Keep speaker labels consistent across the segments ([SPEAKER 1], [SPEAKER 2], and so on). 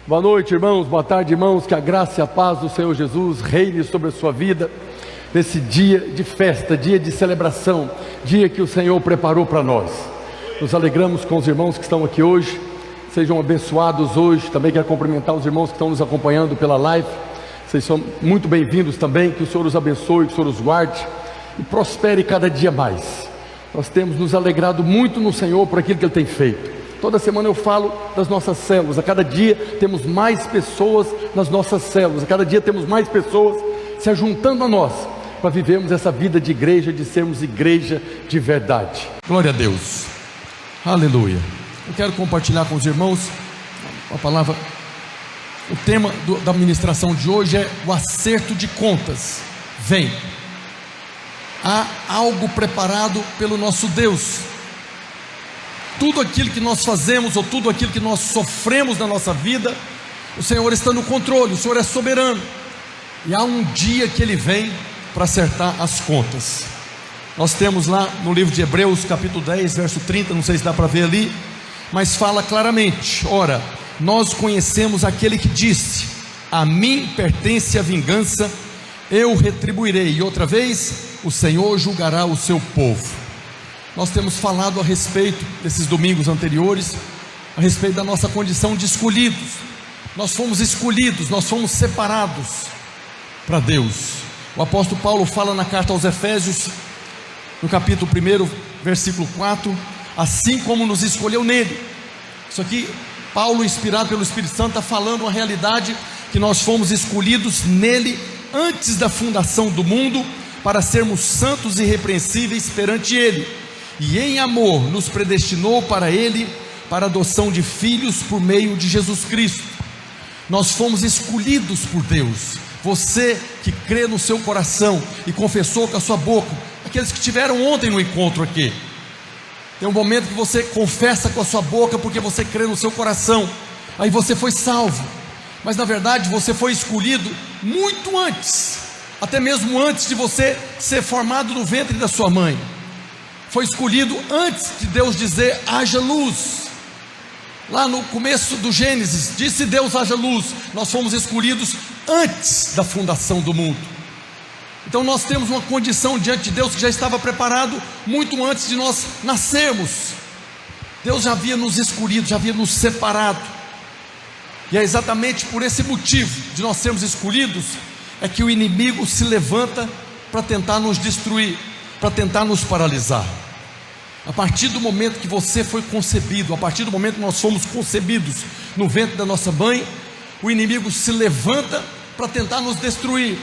[SPEAKER 1] Boa noite, irmãos, boa tarde, irmãos, que a graça e a paz do Senhor Jesus reine sobre a sua vida, nesse dia de festa, dia de celebração, dia que o Senhor preparou para nós. Nos alegramos com os irmãos que estão aqui hoje, sejam abençoados hoje. Também quero cumprimentar os irmãos que estão nos acompanhando pela live, vocês são muito bem-vindos também, que o Senhor os abençoe, que o Senhor os guarde e prospere cada dia mais. Nós temos nos alegrado muito no Senhor por aquilo que Ele tem feito. Toda semana eu falo das nossas células, a cada dia temos mais pessoas nas nossas células, a cada dia temos mais pessoas se ajuntando a nós, para vivermos essa vida de igreja, de sermos igreja de verdade. Glória a Deus, aleluia. Eu quero compartilhar com os irmãos a palavra. O tema da ministração de hoje é o acerto de contas. Vem, há algo preparado pelo nosso Deus. Tudo aquilo que nós fazemos, ou tudo aquilo que nós sofremos na nossa vida, o Senhor está no controle, o Senhor é soberano. E há um dia que Ele vem para acertar as contas. Nós temos lá no livro de Hebreus, capítulo 10, verso 30, não sei se dá para ver ali, mas fala claramente: ora, nós conhecemos aquele que disse: a mim pertence a vingança, eu retribuirei, e outra vez o Senhor julgará o seu povo. Nós temos falado a respeito desses domingos anteriores, a respeito da nossa condição de escolhidos. Nós fomos escolhidos, nós fomos separados para Deus. O apóstolo Paulo fala na carta aos Efésios, no capítulo 1, versículo 4, assim como nos escolheu nele. Isso aqui, Paulo, inspirado pelo Espírito Santo, está falando uma realidade, que nós fomos escolhidos nele antes da fundação do mundo, para sermos santos e irrepreensíveis perante ele. E em amor nos predestinou para Ele, para a adoção de filhos por meio de Jesus Cristo. Nós fomos escolhidos por Deus. Você que crê no seu coração e confessou com a sua boca, aqueles que tiveram ontem no encontro aqui, tem um momento que você confessa com a sua boca porque você crê no seu coração, aí você foi salvo. Mas na verdade você foi escolhido muito antes, até mesmo antes de você ser formado no ventre da sua mãe. Foi escolhido antes de Deus dizer haja luz. Lá no começo do Gênesis, disse Deus haja luz. Nós fomos escolhidos antes da fundação do mundo. Então nós temos uma condição diante de Deus que já estava preparado muito antes de nós nascermos. Deus já havia nos escolhido, já havia nos separado. E é exatamente por esse motivo de nós sermos escolhidos, é que o inimigo se levanta para tentar nos destruir, para tentar nos paralisar. A partir do momento que você foi concebido, a partir do momento que nós fomos concebidos no ventre da nossa mãe, o inimigo se levanta para tentar nos destruir.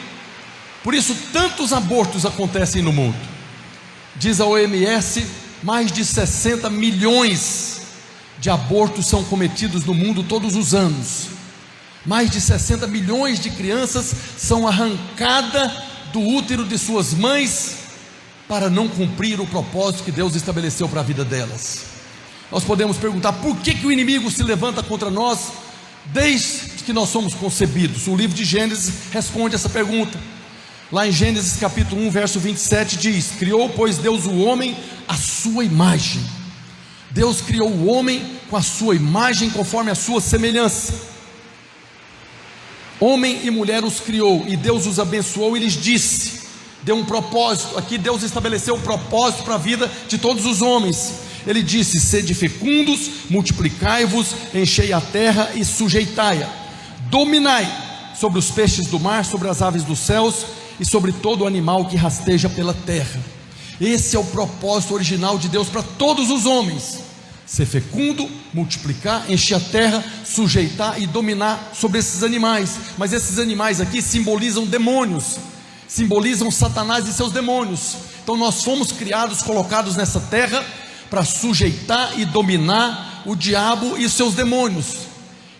[SPEAKER 1] Por isso tantos abortos acontecem no mundo. Diz a OMS, mais de 60 milhões de abortos são cometidos no mundo todos os anos. Mais de 60 milhões de crianças são arrancadas do útero de suas mães para não cumprir o propósito que Deus estabeleceu para a vida delas. Nós podemos perguntar: por que o inimigo se levanta contra nós desde que nós somos concebidos? O livro de Gênesis responde essa pergunta. Lá em Gênesis capítulo 1, verso 27 diz: criou pois Deus o homem à sua imagem. Deus criou o homem com a sua imagem, conforme a sua semelhança. Homem e mulher os criou, e Deus os abençoou e lhes disse, deu um propósito. Aqui Deus estabeleceu um propósito para a vida de todos os homens. Ele disse: sede fecundos, multiplicai-vos, enchei a terra e sujeitai-a, dominai sobre os peixes do mar, sobre as aves dos céus e sobre todo animal que rasteja pela terra. Esse é o propósito original de Deus para todos os homens: ser fecundo, multiplicar, encher a terra, sujeitar e dominar sobre esses animais. Mas esses animais aqui simbolizam demônios, simbolizam Satanás e seus demônios. Então nós fomos criados, colocados nessa terra para sujeitar e dominar o diabo e seus demônios.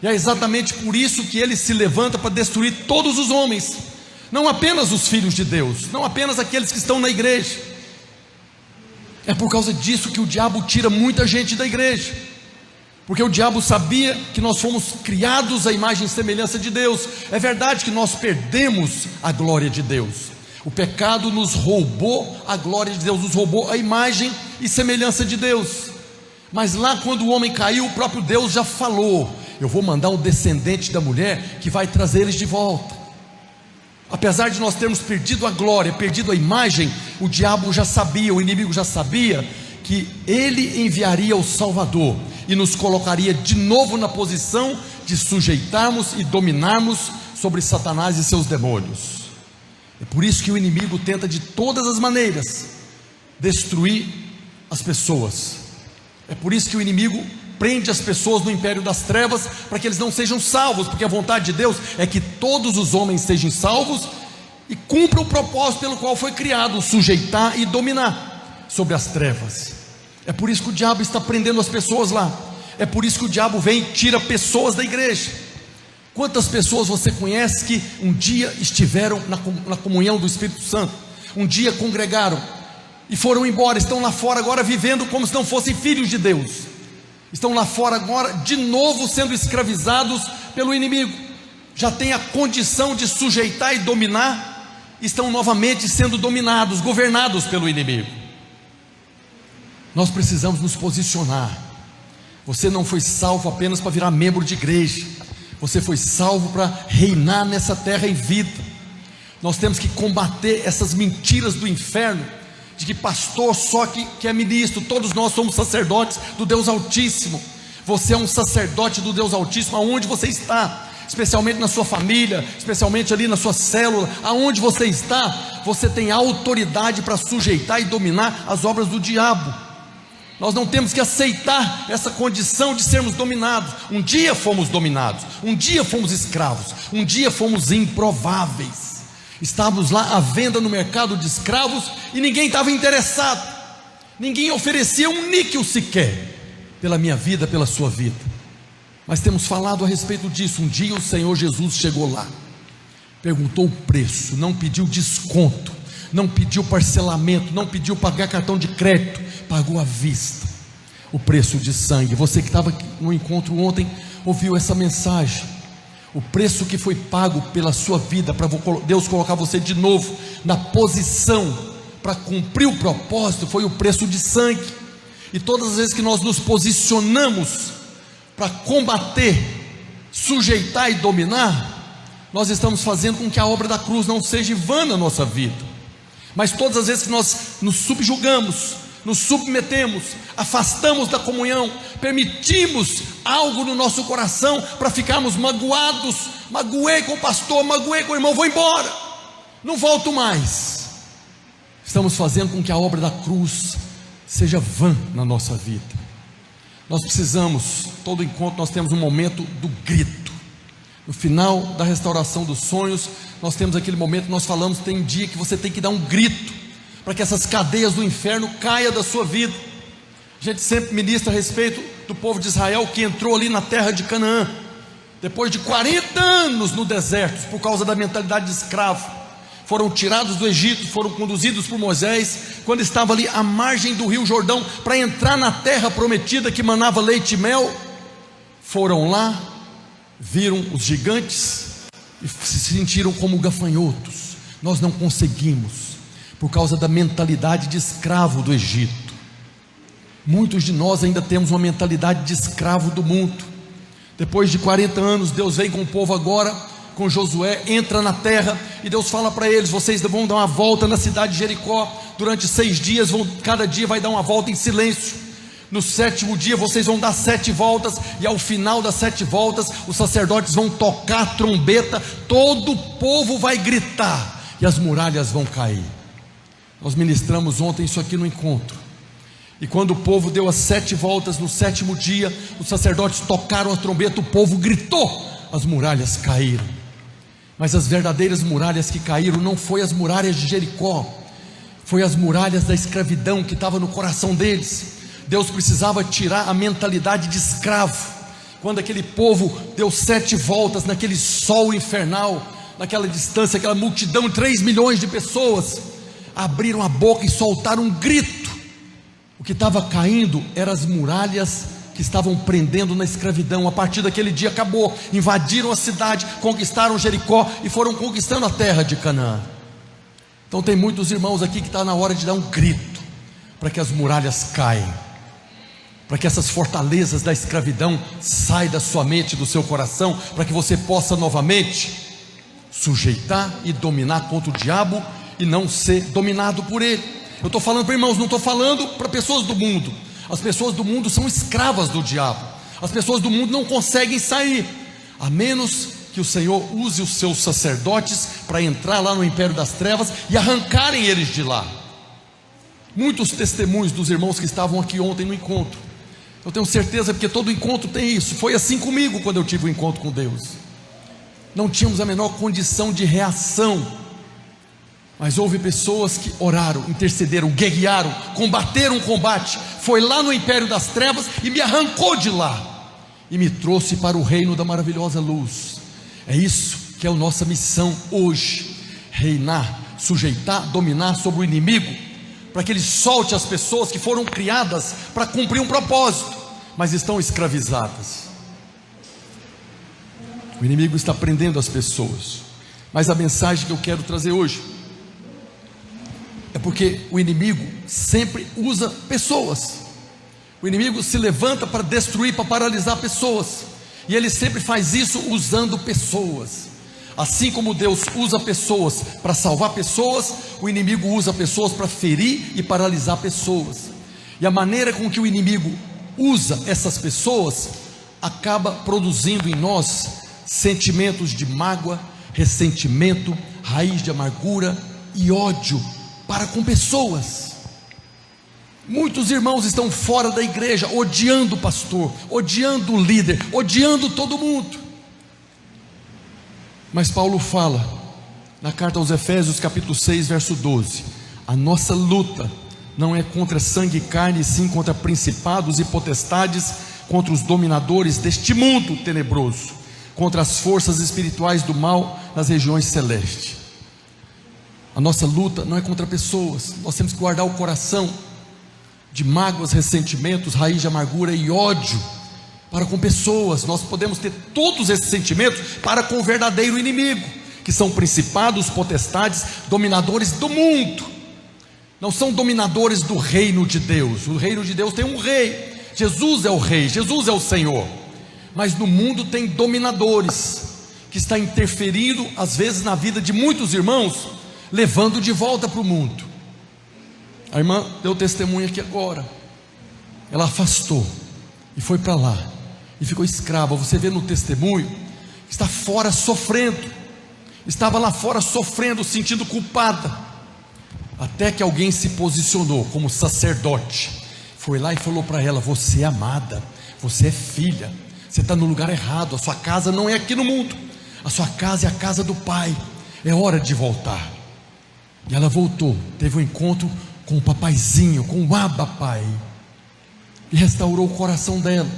[SPEAKER 1] E é exatamente por isso que ele se levanta para destruir todos os homens, não apenas os filhos de Deus, não apenas aqueles que estão na igreja. É por causa disso que o diabo tira muita gente da igreja, porque o diabo sabia que nós fomos criados à imagem e semelhança de Deus. É verdade que nós perdemos a glória de Deus. O pecado nos roubou a glória de Deus, nos roubou a imagem e semelhança de Deus. Mas lá quando o homem caiu, o próprio Deus já falou: eu vou mandar um descendente da mulher que vai trazer eles de volta. Apesar de nós termos perdido a glória, perdido a imagem, o diabo já sabia, o inimigo já sabia que ele enviaria o Salvador e nos colocaria de novo na posição de sujeitarmos e dominarmos sobre Satanás e seus demônios. É por isso que o inimigo tenta de todas as maneiras destruir as pessoas. É por isso que o inimigo prende as pessoas no império das trevas, para que eles não sejam salvos, porque a vontade de Deus é que todos os homens sejam salvos e cumpram o propósito pelo qual foi criado: sujeitar e dominar sobre as trevas. É por isso que o diabo está prendendo as pessoas lá. É por isso que o diabo vem e tira pessoas da igreja. Quantas pessoas você conhece que um dia estiveram na comunhão do Espírito Santo, um dia congregaram e foram embora, estão lá fora agora vivendo como se não fossem filhos de Deus, estão lá fora agora de novo sendo escravizados pelo inimigo, já têm a condição de sujeitar e dominar, estão novamente sendo dominados, governados pelo inimigo. Nós precisamos nos posicionar. Você não foi salvo apenas para virar membro de igreja, você foi salvo para reinar nessa terra em vida. Nós temos que combater essas mentiras do inferno, de que pastor só que é ministro. Todos nós somos sacerdotes do Deus Altíssimo. Você é um sacerdote do Deus Altíssimo aonde você está, especialmente na sua família, especialmente ali na sua célula, aonde você está, você tem autoridade para sujeitar e dominar as obras do diabo. Nós não temos que aceitar essa condição de sermos dominados. Um dia fomos dominados, um dia fomos escravos, um dia fomos improváveis. Estávamos lá à venda no mercado de escravos e ninguém estava interessado, ninguém oferecia um níquel sequer pela minha vida, pela sua vida. Mas temos falado a respeito disso. Um dia o Senhor Jesus chegou lá, perguntou o preço, não pediu desconto, não pediu parcelamento, não pediu pagar cartão de crédito, pagou à vista o preço de sangue. Você que estava no encontro ontem ouviu essa mensagem. O preço que foi pago pela sua vida, para Deus colocar você de novo na posição para cumprir o propósito, foi o preço de sangue. E todas as vezes que nós nos posicionamos para combater, sujeitar e dominar, nós estamos fazendo com que a obra da cruz não seja vã na nossa vida. Mas todas as vezes que nós nos subjugamos, nos submetemos, afastamos da comunhão, permitimos algo no nosso coração para ficarmos magoados, magoei com o pastor, magoei com o irmão, vou embora, não volto mais, estamos fazendo com que a obra da cruz seja vã na nossa vida. Nós precisamos, todo encontro nós temos um momento do grito. No final da restauração dos sonhos, nós temos aquele momento que nós falamos, tem um dia que você tem que dar um grito, para que essas cadeias do inferno caiam da sua vida. A gente sempre ministra a respeito do povo de Israel que entrou ali na terra de Canaã, depois de 40 anos no deserto, por causa da mentalidade de escravo. Foram tirados do Egito, foram conduzidos por Moisés, quando estava ali à margem do rio Jordão, para entrar na terra prometida que manava leite e mel. Foram lá, viram os gigantes e se sentiram como gafanhotos. Nós não conseguimos, por causa da mentalidade de escravo do Egito. Muitos de nós ainda temos uma mentalidade de escravo do mundo. Depois de 40 anos, Deus vem com o povo agora, com Josué, entra na terra, e Deus fala para eles: vocês vão dar uma volta na cidade de Jericó, durante 6 dias, cada dia vai dar uma volta em silêncio. No 7º dia vocês vão dar 7 voltas, e ao final das 7 voltas, os sacerdotes vão tocar a trombeta, todo o povo vai gritar, e as muralhas vão cair. Nós ministramos ontem isso aqui no encontro, e quando o povo deu as 7 voltas, no 7º dia, os sacerdotes tocaram a trombeta, o povo gritou, as muralhas caíram. Mas as verdadeiras muralhas que caíram não foi as muralhas de Jericó, foi as muralhas da escravidão que estava no coração deles. Deus precisava tirar a mentalidade de escravo. Quando aquele povo deu 7 voltas naquele sol infernal, naquela distância, aquela multidão de 3 milhões de pessoas, abriram a boca e soltaram um grito. O que estava caindo eram as muralhas que estavam prendendo na escravidão. A partir daquele dia acabou, invadiram a cidade, conquistaram Jericó e foram conquistando a terra de Canaã. Então tem muitos irmãos aqui que está na hora de dar um grito, para que as muralhas caiam. para que essas fortalezas da escravidão saiam da sua mente, do seu coração, para que você possa novamente sujeitar e dominar contra o diabo e não ser dominado por ele. Eu estou falando para irmãos, não estou falando para pessoas do mundo. As pessoas do mundo são escravas do diabo. As pessoas do mundo não conseguem sair, a menos que o Senhor use os seus sacerdotes para entrar lá no império das trevas e arrancarem eles de lá. Muitos testemunhos dos irmãos que estavam aqui ontem no encontro, eu tenho certeza, porque todo encontro tem isso. Foi assim comigo quando eu tive um encontro com Deus. Não tínhamos a menor condição de reação, mas houve pessoas que oraram, intercederam, guerrearam, combateram o combate. Foi lá no império das trevas e me arrancou de lá e me trouxe para o reino da maravilhosa luz. É isso que é a nossa missão hoje: reinar, sujeitar, dominar sobre o inimigo, para que ele solte as pessoas que foram criadas para cumprir um propósito, mas estão escravizadas. O inimigo está prendendo as pessoas. Mas a mensagem que eu quero trazer hoje é porque o inimigo sempre usa pessoas. O inimigo se levanta para destruir, para paralisar pessoas, e ele sempre faz isso usando pessoas. Assim como Deus usa pessoas para salvar pessoas, o inimigo usa pessoas para ferir e paralisar pessoas. E a maneira com que o inimigo usa essas pessoas acaba produzindo em nós sentimentos de mágoa, ressentimento, raiz de amargura e ódio para com pessoas. Muitos irmãos estão fora da igreja, odiando o pastor, odiando o líder, odiando todo mundo. Mas Paulo fala na carta aos Efésios capítulo 6 verso 12: a nossa luta não é contra sangue e carne, sim contra principados e potestades, contra os dominadores deste mundo tenebroso, contra as forças espirituais do mal nas regiões celestes. A nossa luta não é contra pessoas. Nós temos que guardar o coração de mágoas, ressentimentos, raiz de amargura e ódio para com pessoas. Nós podemos ter todos esses sentimentos para com o verdadeiro inimigo, que são principados, potestades, dominadores do mundo. Não são dominadores do reino de Deus. O reino de Deus tem um rei, Jesus é o rei, Jesus é o Senhor. Mas no mundo tem dominadores, que está interferindo às vezes na vida de muitos irmãos, levando de volta para o mundo. A irmã deu testemunho aqui agora. Ela afastou e foi para lá e ficou escrava. Você vê no testemunho, está fora sofrendo, estava lá fora sofrendo, sentindo culpada, até que alguém se posicionou como sacerdote, foi lá e falou para ela: você é amada, você é filha, você está no lugar errado, a sua casa não é aqui no mundo, a sua casa é a casa do Pai, é hora de voltar. E ela voltou, teve um encontro com o papaizinho, com o Abba Pai, e restaurou o coração dela.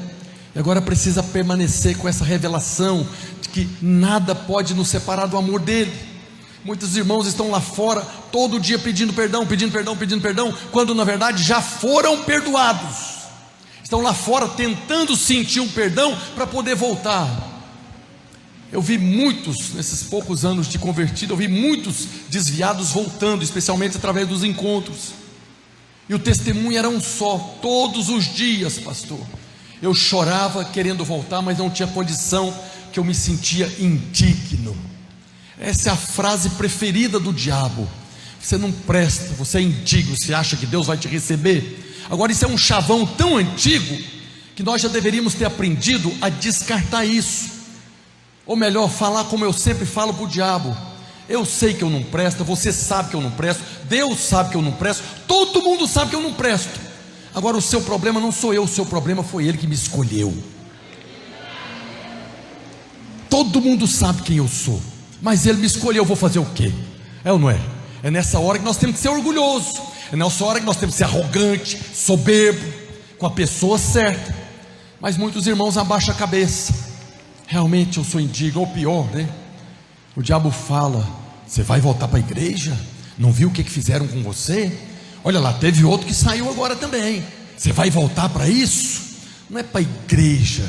[SPEAKER 1] E agora precisa permanecer com essa revelação de que nada pode nos separar do amor dele. Muitos irmãos estão lá fora todo dia pedindo perdão, pedindo perdão, pedindo perdão, quando na verdade já foram perdoados. Estão lá fora tentando sentir um perdão para poder voltar. Eu vi muitos, nesses poucos anos de convertido, eu vi muitos desviados voltando, especialmente através dos encontros. E o testemunho era um só, todos os dias, pastor. Eu chorava querendo voltar, mas não tinha condição, que eu me sentia indigno. Essa é a frase preferida do diabo: você não presta, você é indigno, você acha que Deus vai te receber. Agora isso é um chavão tão antigo, que nós já deveríamos ter aprendido a descartar isso. Ou melhor, falar como eu sempre falo para o diabo: eu sei que eu não presto, você sabe que eu não presto, Deus sabe que eu não presto, todo mundo sabe que eu não presto. Agora o seu problema não sou eu, o seu problema foi ele que me escolheu. Todo mundo sabe quem eu sou, mas ele me escolheu, eu vou fazer o quê? É ou não é? É nessa hora que nós temos que ser orgulhosos, é nessa hora que nós temos que ser arrogante, soberbo, com a pessoa certa. Mas muitos irmãos abaixam a cabeça: realmente eu sou indigno. Ou pior, né? O diabo fala: você vai voltar para a igreja? Não viu o que fizeram com você? Olha lá, teve outro que saiu agora também. Você vai voltar para isso? Não é para a igreja,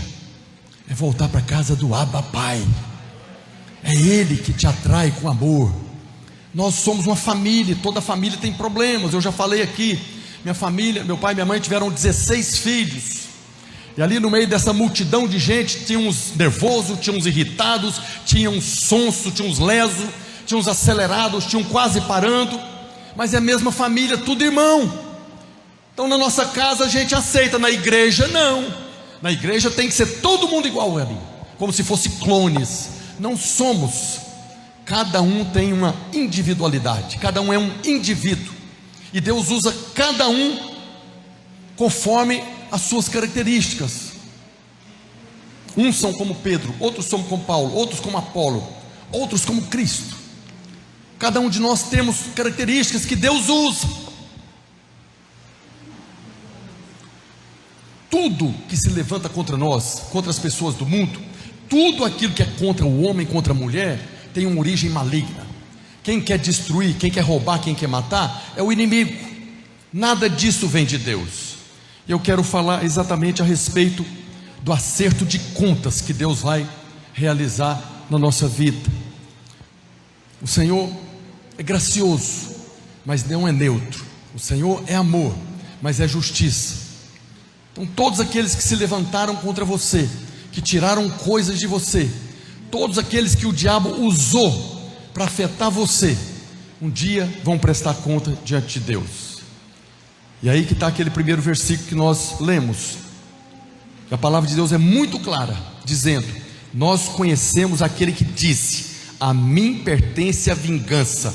[SPEAKER 1] é voltar para a casa do Abba Pai. É Ele que te atrai com amor. Nós somos uma família, toda família tem problemas. Eu já falei aqui, minha família, meu pai e minha mãe tiveram 16 filhos. E ali no meio dessa multidão de gente, tinha uns nervosos, tinha uns irritados, tinha uns sonsos, tinha uns lesos, tinha uns acelerados, tinha um quase parando, mas é a mesma família, tudo irmão. Então na nossa casa a gente aceita, na igreja não. Na igreja tem que ser todo mundo igual ali, como se fosse clones. Não somos. Cada um tem uma individualidade, cada um é um indivíduo, e Deus usa cada um conforme as suas características. Uns são como Pedro, outros são como Paulo, outros como Apolo, outros como Cristo. Cada um de nós temos características que Deus usa. Tudo que se levanta contra nós, contra as pessoas do mundo, tudo aquilo que é contra o homem, contra a mulher, tem uma origem maligna. Quem quer destruir, quem quer roubar, quem quer matar, é o inimigo. Nada disso vem de Deus. Eu quero falar exatamente a respeito do acerto de contas que Deus vai realizar na nossa vida. O Senhor é gracioso, mas não é neutro. O Senhor é amor, mas é justiça. Então todos aqueles que se levantaram contra você, que tiraram coisas de você, todos aqueles que o diabo usou para afetar você, um dia vão prestar conta diante de Deus. E aí que está aquele primeiro versículo que nós lemos. A palavra de Deus é muito clara, dizendo: nós conhecemos aquele que disse: a mim pertence a vingança,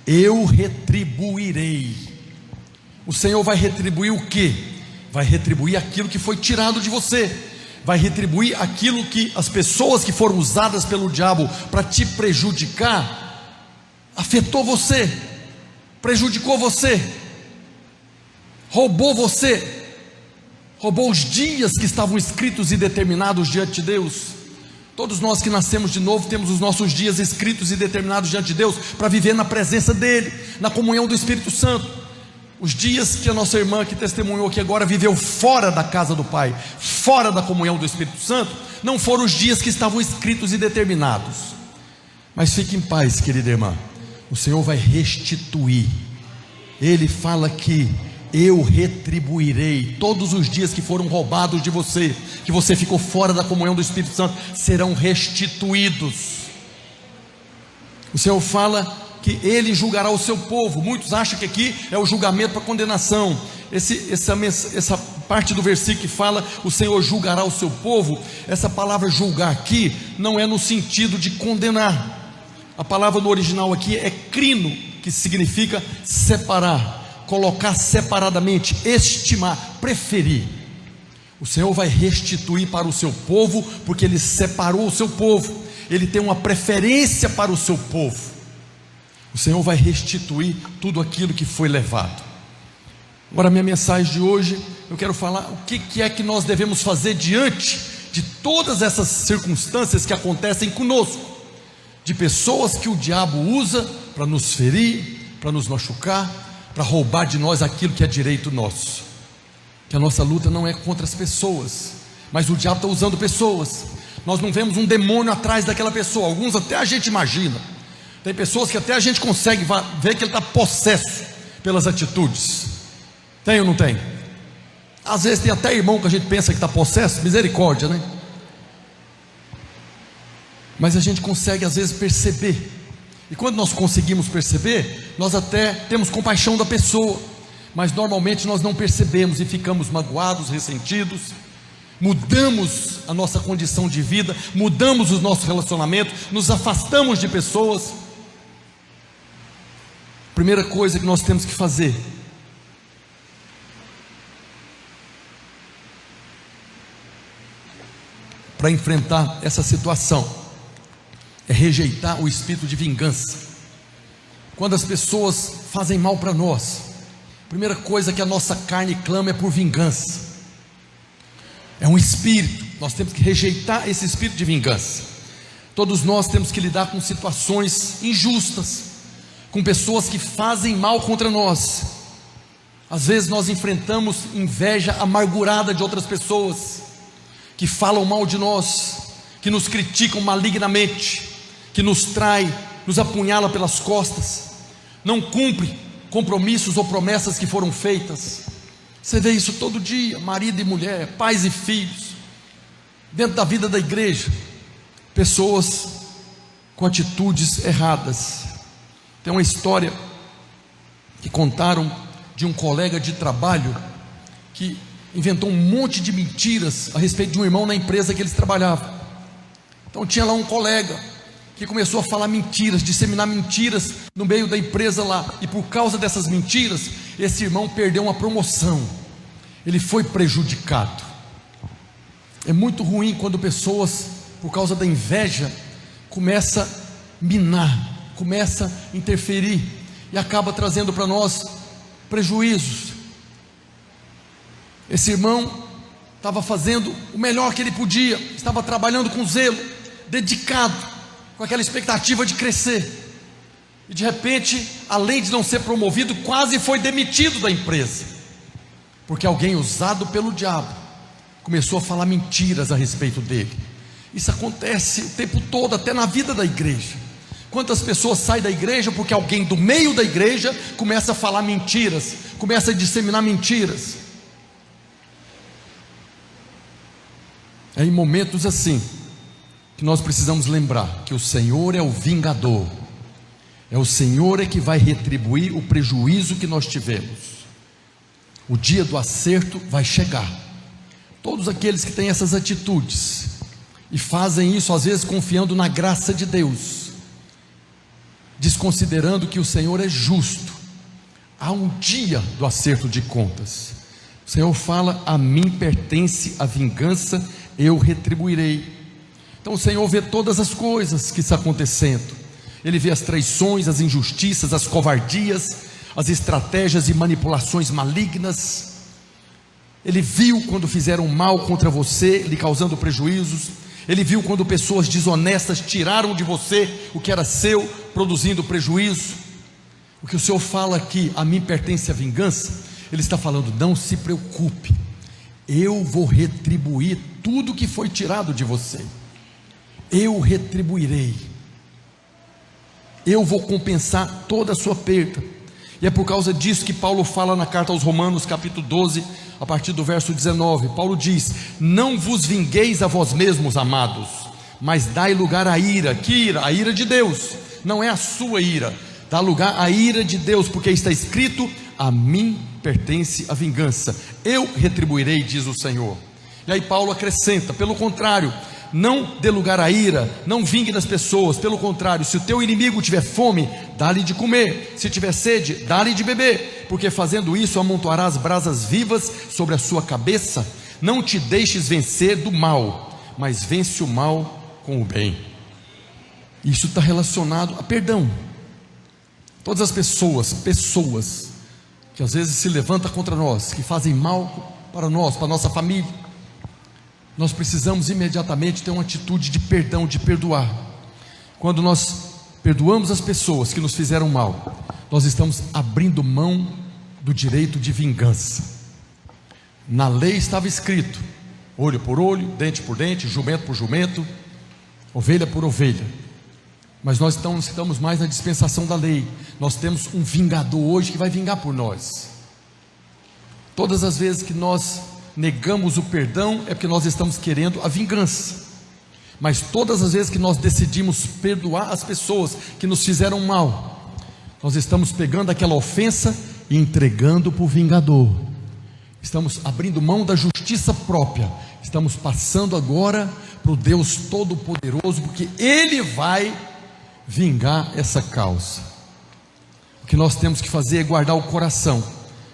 [SPEAKER 1] eu retribuirei. O Senhor vai retribuir o quê? Vai retribuir aquilo que foi tirado de você, vai retribuir aquilo que as pessoas que foram usadas pelo diabo para te prejudicar, afetou você, prejudicou você, roubou você, roubou os dias que estavam escritos e determinados diante de Deus. Todos nós que nascemos de novo temos os nossos dias escritos e determinados diante de Deus, para viver na presença dEle, na comunhão do Espírito Santo. Os dias que a nossa irmã que testemunhou aqui agora viveu fora da casa do Pai, fora da comunhão do Espírito Santo, não foram os dias que estavam escritos e determinados. Mas fique em paz, querida irmã, o Senhor vai restituir. Ele fala que eu retribuirei todos os dias que foram roubados de você, que você ficou fora da comunhão do Espírito Santo, serão restituídos. O Senhor fala que Ele julgará o seu povo. Muitos acham que aqui é o julgamento para condenação. Essa parte do versículo que fala o Senhor julgará o seu povo, essa palavra julgar aqui não é no sentido de condenar. A palavra no original aqui é crino, que significa separar, colocar separadamente, estimar, preferir. O Senhor vai restituir para o seu povo, porque Ele separou o seu povo, Ele tem uma preferência para o seu povo. O Senhor vai restituir tudo aquilo que foi levado. Agora, minha mensagem de hoje, eu quero falar o que é que nós devemos fazer diante de todas essas circunstâncias que acontecem conosco, de pessoas que o diabo usa para nos ferir, para nos machucar, para roubar de nós aquilo que é direito nosso. Que a nossa luta não é contra as pessoas, mas o diabo está usando pessoas. Nós não vemos um demônio atrás daquela pessoa. Alguns até a gente imagina. Tem pessoas que até a gente consegue ver que ele está possesso pelas atitudes. Tem ou não tem? Às vezes tem até irmão que a gente pensa que está possesso. Misericórdia, né? Mas a gente consegue às vezes perceber. E quando nós conseguimos perceber, nós até temos compaixão da pessoa, mas normalmente nós não percebemos e ficamos magoados, ressentidos. Mudamos a nossa condição de vida, mudamos os nossos relacionamentos, nos afastamos de pessoas. Primeira coisa que nós temos que fazer para enfrentar essa situação é rejeitar o espírito de vingança. Quando as pessoas fazem mal para nós, a primeira coisa que a nossa carne clama é por vingança. É um espírito, nós temos que rejeitar esse espírito de vingança. Todos nós temos que lidar com situações injustas, com pessoas que fazem mal contra nós. Às vezes nós enfrentamos inveja amargurada de outras pessoas, que falam mal de nós, que nos criticam malignamente, que nos trai, nos apunhala pelas costas, não cumpre compromissos ou promessas que foram feitas. Você vê isso todo dia, marido e mulher, pais e filhos, dentro da vida da igreja, pessoas com atitudes erradas. Tem uma história que contaram de um colega de trabalho que inventou um monte de mentiras a respeito de um irmão na empresa que eles trabalhavam. Então tinha lá um colega que começou a falar mentiras, disseminar mentiras no meio da empresa lá, e por causa dessas mentiras, esse irmão perdeu uma promoção, ele foi prejudicado. É muito ruim quando pessoas, por causa da inveja, começa a minar, começa a interferir, e acaba trazendo para nós prejuízos. Esse irmão estava fazendo o melhor que ele podia, estava trabalhando com zelo, dedicado, com aquela expectativa de crescer, e de repente, além de não ser promovido, quase foi demitido da empresa, porque alguém usado pelo diabo começou a falar mentiras a respeito dele. Isso acontece o tempo todo, até na vida da igreja. Quantas pessoas saem da igreja porque alguém do meio da igreja começa a falar mentiras, começa a disseminar mentiras. É em momentos assim que nós precisamos lembrar que o Senhor é o vingador, é o Senhor é que vai retribuir o prejuízo que nós tivemos. O dia do acerto vai chegar. Todos aqueles que têm essas atitudes e fazem isso às vezes confiando na graça de Deus, desconsiderando que o Senhor é justo, há um dia do acerto de contas. O Senhor fala: a mim pertence a vingança, eu retribuirei. Então o Senhor vê todas as coisas que estão acontecendo. Ele vê as traições, as injustiças, as covardias, as estratégias e manipulações malignas. Ele viu quando fizeram mal contra você, lhe causando prejuízos. Ele viu quando pessoas desonestas tiraram de você o que era seu, produzindo prejuízo. O que o Senhor fala aqui: a mim pertence a vingança, Ele está falando: não se preocupe, eu vou retribuir tudo que foi tirado de você. Eu retribuirei, eu vou compensar toda a sua perda. E é por causa disso que Paulo fala na carta aos Romanos, capítulo 12, a partir do verso 19. Paulo diz: não vos vingueis a vós mesmos, amados, mas dai lugar à ira. Que ira? A ira de Deus, não é a sua ira. Dá lugar à ira de Deus, porque está escrito: a mim pertence a vingança, eu retribuirei, diz o Senhor. E aí Paulo acrescenta: pelo contrário, não dê lugar à ira, não vingue das pessoas. Pelo contrário, se o teu inimigo tiver fome, dá-lhe de comer, se tiver sede, dá-lhe de beber, porque fazendo isso amontoarás brasas vivas sobre a sua cabeça. Não te deixes vencer do mal, mas vence o mal com o bem. Isso está relacionado a perdão. Todas as pessoas que às vezes se levantam contra nós, que fazem mal para nós, para a nossa família, nós precisamos imediatamente ter uma atitude de perdão, de perdoar. Quando nós perdoamos as pessoas que nos fizeram mal, nós estamos abrindo mão do direito de vingança. Na lei estava escrito: olho por olho, dente por dente, jumento por jumento, ovelha por ovelha. Mas nós não estamos mais na dispensação da lei. Nós temos um vingador hoje que vai vingar por nós. Todas as vezes que nós negamos o perdão, é porque nós estamos querendo a vingança. Mas todas as vezes que nós decidimos perdoar as pessoas que nos fizeram mal, nós estamos pegando aquela ofensa e entregando para o vingador. Estamos abrindo mão da justiça própria, estamos passando agora para o Deus Todo-Poderoso, porque Ele vai vingar essa causa. O que nós temos que fazer é guardar o coração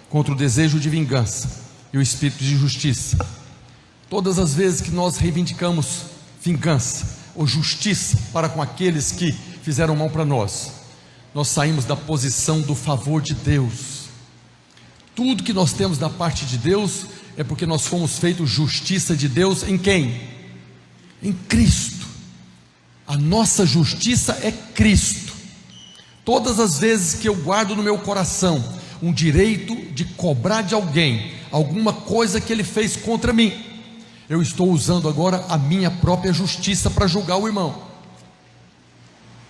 [SPEAKER 1] contra o desejo de vingança e o espírito de justiça. Todas as vezes que nós reivindicamos vingança ou justiça para com aqueles que fizeram mal para nós, nós saímos da posição do favor de Deus. Tudo que nós temos da parte de Deus é porque nós fomos feitos justiça de Deus em quem? Em Cristo. A nossa justiça é Cristo. Todas as vezes que eu guardo no meu coração um direito de cobrar de alguém alguma coisa que ele fez contra mim, eu estou usando agora a minha própria justiça para julgar o irmão.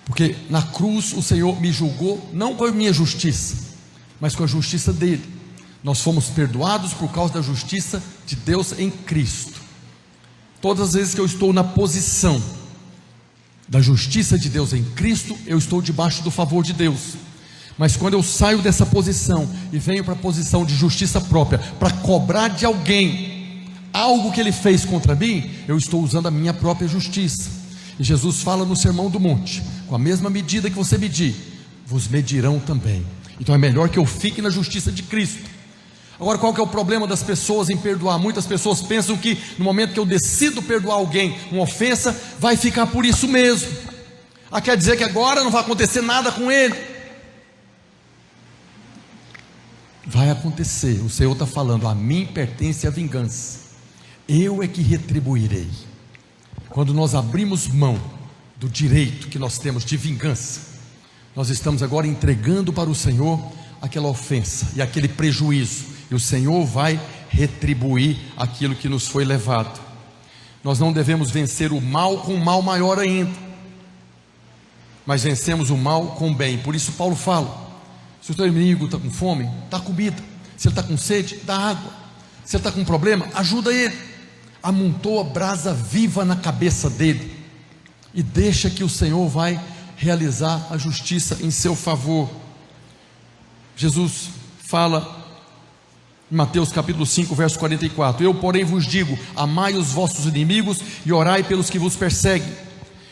[SPEAKER 1] Porque na cruz o Senhor me julgou não com a minha justiça, mas com a justiça dele. Nós fomos perdoados por causa da justiça de Deus em Cristo. Todas as vezes que eu estou na posição da justiça de Deus em Cristo, eu estou debaixo do favor de Deus. Mas quando eu saio dessa posição e venho para a posição de justiça própria, para cobrar de alguém algo que ele fez contra mim, eu estou usando a minha própria justiça. E Jesus fala no Sermão do Monte: com a mesma medida que você medir, vos medirão também. Então é melhor que eu fique na justiça de Cristo. Agora, qual que é o problema das pessoas em perdoar? Muitas pessoas pensam que no momento que eu decido perdoar alguém uma ofensa, vai ficar por isso mesmo. Quer dizer que agora não vai acontecer nada com ele. Vai acontecer. O Senhor está falando: a mim pertence a vingança, eu é que retribuirei. Quando nós abrimos mão do direito que nós temos de vingança, nós estamos agora entregando para o Senhor aquela ofensa e aquele prejuízo, e o Senhor vai retribuir aquilo que nos foi levado. Nós não devemos vencer o mal com um mal maior ainda, mas vencemos o mal com o bem. Por isso Paulo fala: se o teu inimigo está com fome, dá comida. Se ele está com sede, dá água. Se ele está com problema, ajuda ele. Amontoa brasa viva na cabeça dele e deixa que o Senhor vai realizar a justiça em seu favor. Jesus fala em Mateus capítulo 5, verso 44: eu, porém, vos digo, amai os vossos inimigos e orai pelos que vos perseguem.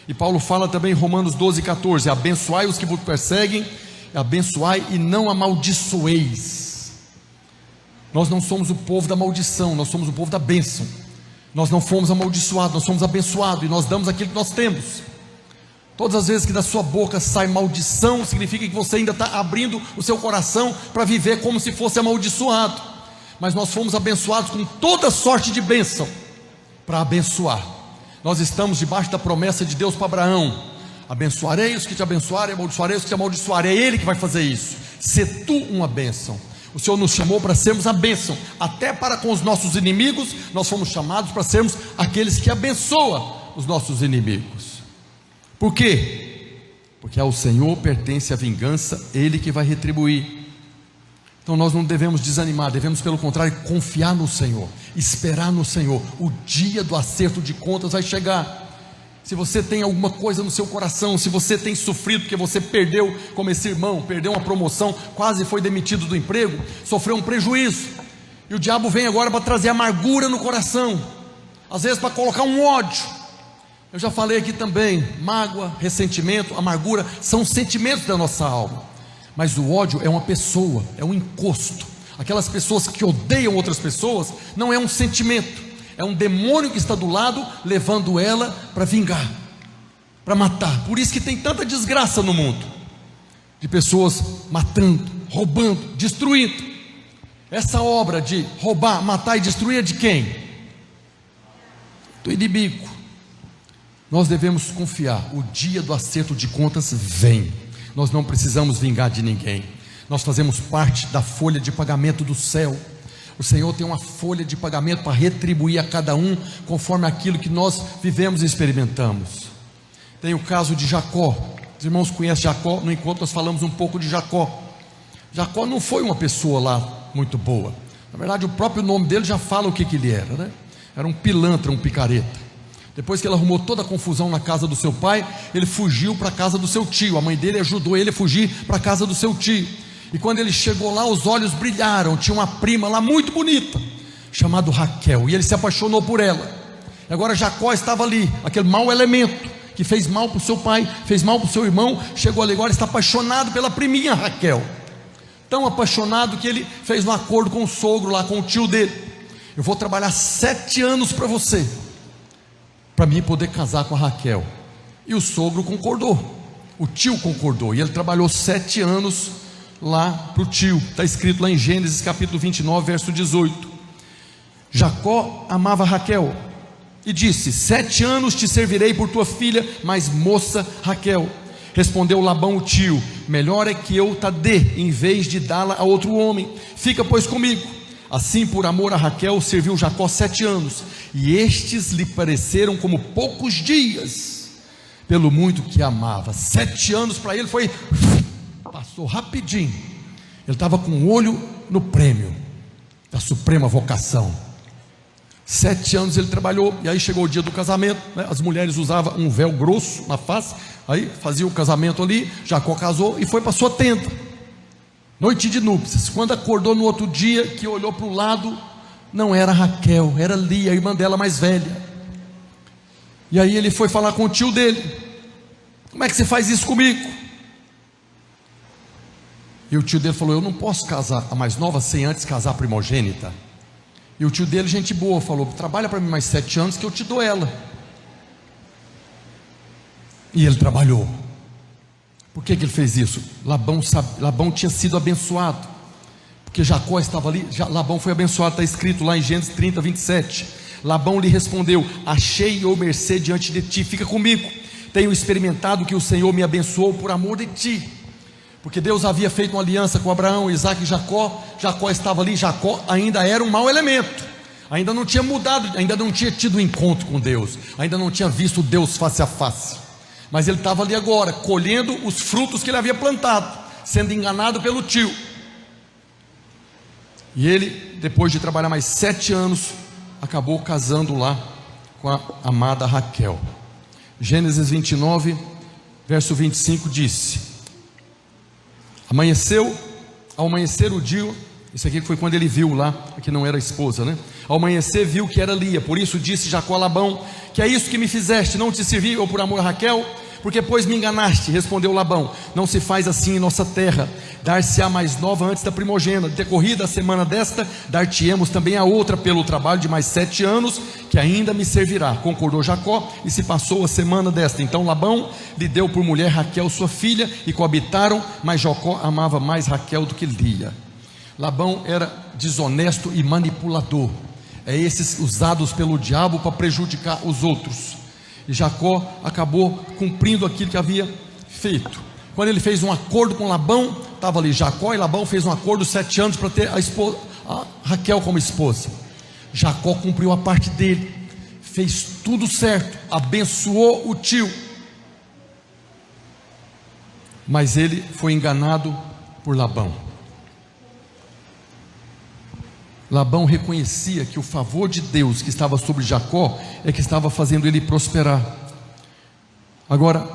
[SPEAKER 1] E Paulo fala também em Romanos 12, 14: abençoai os que vos perseguem, abençoai e não amaldiçoeis. Nós não somos o povo da maldição, nós somos o povo da bênção. Nós não fomos amaldiçoados, nós somos abençoados, e nós damos aquilo que nós temos. Todas as vezes que da sua boca sai maldição, significa que você ainda está abrindo o seu coração para viver como se fosse amaldiçoado. Mas nós fomos abençoados com toda sorte de bênção para abençoar. Nós estamos debaixo da promessa de Deus para Abraão: abençoarei os que te abençoarem, amaldiçoarei os que te amaldiçoarem. É Ele que vai fazer isso. Sê tu uma bênção. O Senhor nos chamou para sermos a bênção, até para com os nossos inimigos. Nós fomos chamados para sermos aqueles que abençoam os nossos inimigos. Por quê? Porque ao Senhor pertence a vingança, Ele que vai retribuir. Então nós não devemos desanimar, devemos pelo contrário confiar no Senhor, esperar no Senhor. O dia do acerto de contas vai chegar. Se você tem alguma coisa no seu coração, se você tem sofrido porque você perdeu, como esse irmão, perdeu uma promoção, quase foi demitido do emprego, sofreu um prejuízo, e o diabo vem agora para trazer amargura no coração, às vezes para colocar um ódio. Eu já falei aqui também: mágoa, ressentimento, amargura são sentimentos da nossa alma, mas o ódio é uma pessoa, é um encosto. Aquelas pessoas que odeiam outras pessoas não é um sentimento, é um demônio que está do lado, levando ela para vingar, para matar. Por isso que tem tanta desgraça no mundo, de pessoas matando, roubando, destruindo. Essa obra de roubar, matar e destruir é de quem? Do inimigo. Nós devemos confiar: o dia do acerto de contas vem. Nós não precisamos vingar de ninguém, nós fazemos parte da folha de pagamento do céu. O Senhor tem uma folha de pagamento para retribuir a cada um conforme aquilo que nós vivemos e experimentamos. Tem o caso de Jacó. Os irmãos conhecem Jacó? No encontro nós falamos um pouco de Jacó. Jacó não foi uma pessoa lá muito boa. Na verdade, o próprio nome dele já fala o que ele era, né? Era um pilantra, um picareta. Depois que ele arrumou toda a confusão na casa do seu pai, ele fugiu para a casa do seu tio. A mãe dele ajudou ele a fugir para a casa do seu tio. E quando ele chegou lá, os olhos brilharam. Tinha uma prima lá muito bonita, chamada Raquel, e ele se apaixonou por ela. E agora Jacó estava ali, aquele mau elemento que fez mal para o seu pai, fez mal para o seu irmão, chegou ali agora, está apaixonado pela priminha Raquel. Tão apaixonado que ele fez um acordo com o sogro lá, com o tio dele: eu vou trabalhar 7 anos para você, para mim poder casar com a Raquel. E o sogro concordou, o tio concordou, e ele trabalhou 7 anos lá para o tio. Está escrito lá em Gênesis capítulo 29, verso 18. Jacó amava Raquel e disse: 7 anos te servirei por tua filha mais moça Raquel. Respondeu Labão o tio: melhor é que eu te dê, em vez de dá-la a outro homem. Fica pois comigo. Assim, por amor a Raquel, serviu Jacó 7 anos, e estes lhe pareceram como poucos dias, pelo muito que amava. 7 anos para ele passou rapidinho. Ele estava com o olho no prêmio. da suprema vocação. 7 anos ele trabalhou, e aí chegou o dia do casamento, né? As mulheres usavam um véu grosso na face, aí fazia o casamento ali. Jacó casou e foi para sua tenda, noite de núpcias. Quando acordou no outro dia, que olhou para o lado, não era Raquel, era Lia, a irmã dela mais velha. E aí ele foi falar com o tio dele: como é que você faz isso comigo? E o tio dele falou: eu não posso casar a mais nova sem antes casar a primogênita. E o tio dele, gente boa, falou: trabalha para mim mais 7 anos que eu te dou ela. E ele trabalhou. Por que ele fez isso? Labão tinha sido abençoado, porque Jacó estava ali. Labão foi abençoado, está escrito lá em Gênesis 30, 27. Labão lhe respondeu: achei eu mercê diante de ti, fica comigo. Tenho experimentado que o Senhor me abençoou por amor de ti. Porque Deus havia feito uma aliança com Abraão, Isaac e Jacó. Jacó estava ali. Jacó ainda era um mau elemento, ainda não tinha mudado, ainda não tinha tido um encontro com Deus, ainda não tinha visto Deus face a face. Mas ele estava ali agora, colhendo os frutos que ele havia plantado, sendo enganado pelo tio. E ele, depois de trabalhar mais 7 anos, acabou casando lá com a amada Raquel. Gênesis 29, verso 25 disse: ao amanhecer o dia, isso aqui foi quando ele viu lá, que não era a esposa, né? Ao amanhecer viu que era Lia, por isso disse Jacó a Labão: que é isso que me fizeste? Não te servi eu por amor a Raquel? Porque pois me enganaste. Respondeu Labão: não se faz assim em nossa terra, dar-se-á mais nova antes da primogênita. Decorrida a semana desta, dar-te-emos também a outra pelo trabalho de mais 7 anos, que ainda me servirá. Concordou Jacó, e se passou a semana desta. Então Labão lhe deu por mulher Raquel sua filha, e coabitaram, mas Jacó amava mais Raquel do que Lia. Labão era desonesto e manipulador, esses usados pelo diabo para prejudicar os outros. E Jacó acabou cumprindo aquilo que havia feito. Quando ele fez um acordo com Labão, estava ali Jacó e Labão fez um acordo 7 anos para ter a Raquel como esposa. Jacó cumpriu a parte dele, fez tudo certo, abençoou o tio, mas ele foi enganado por Labão. Labão reconhecia que o favor de Deus que estava sobre Jacó é que estava fazendo ele prosperar. Agora,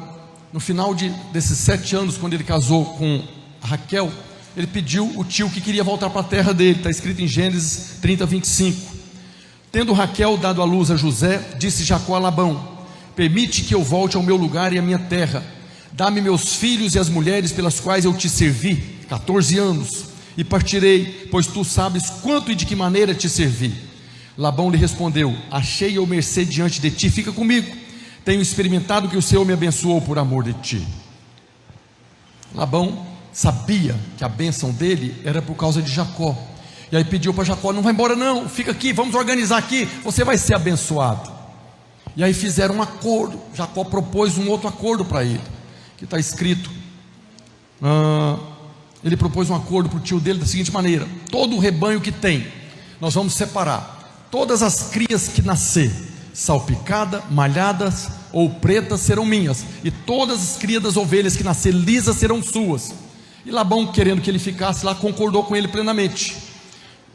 [SPEAKER 1] no final desses 7 anos, quando ele casou com Raquel, ele pediu o tio que queria voltar para a terra dele. Está escrito em Gênesis 30, 25. Tendo Raquel dado à luz a José, disse Jacó a Labão: permite que eu volte ao meu lugar e à minha terra. Dá-me meus filhos e as mulheres pelas quais eu te servi 14 anos, e partirei, pois tu sabes quanto e de que maneira te servi. Labão lhe respondeu: achei eu mercê diante de ti, fica comigo. Tenho experimentado que o Senhor me abençoou por amor de ti. Labão sabia que a bênção dele era por causa de Jacó, e aí pediu para Jacó: não vai embora não, fica aqui, vamos organizar aqui, você vai ser abençoado. E aí fizeram um acordo. Jacó propôs um outro acordo para ele, que está escrito, ele propôs um acordo para o tio dele da seguinte maneira: todo o rebanho que tem, nós vamos separar. Todas as crias que nascer, salpicadas, malhadas ou pretas, serão minhas, e todas as crias das ovelhas que nascer lisas serão suas. E Labão, querendo que ele ficasse lá, concordou com ele plenamente.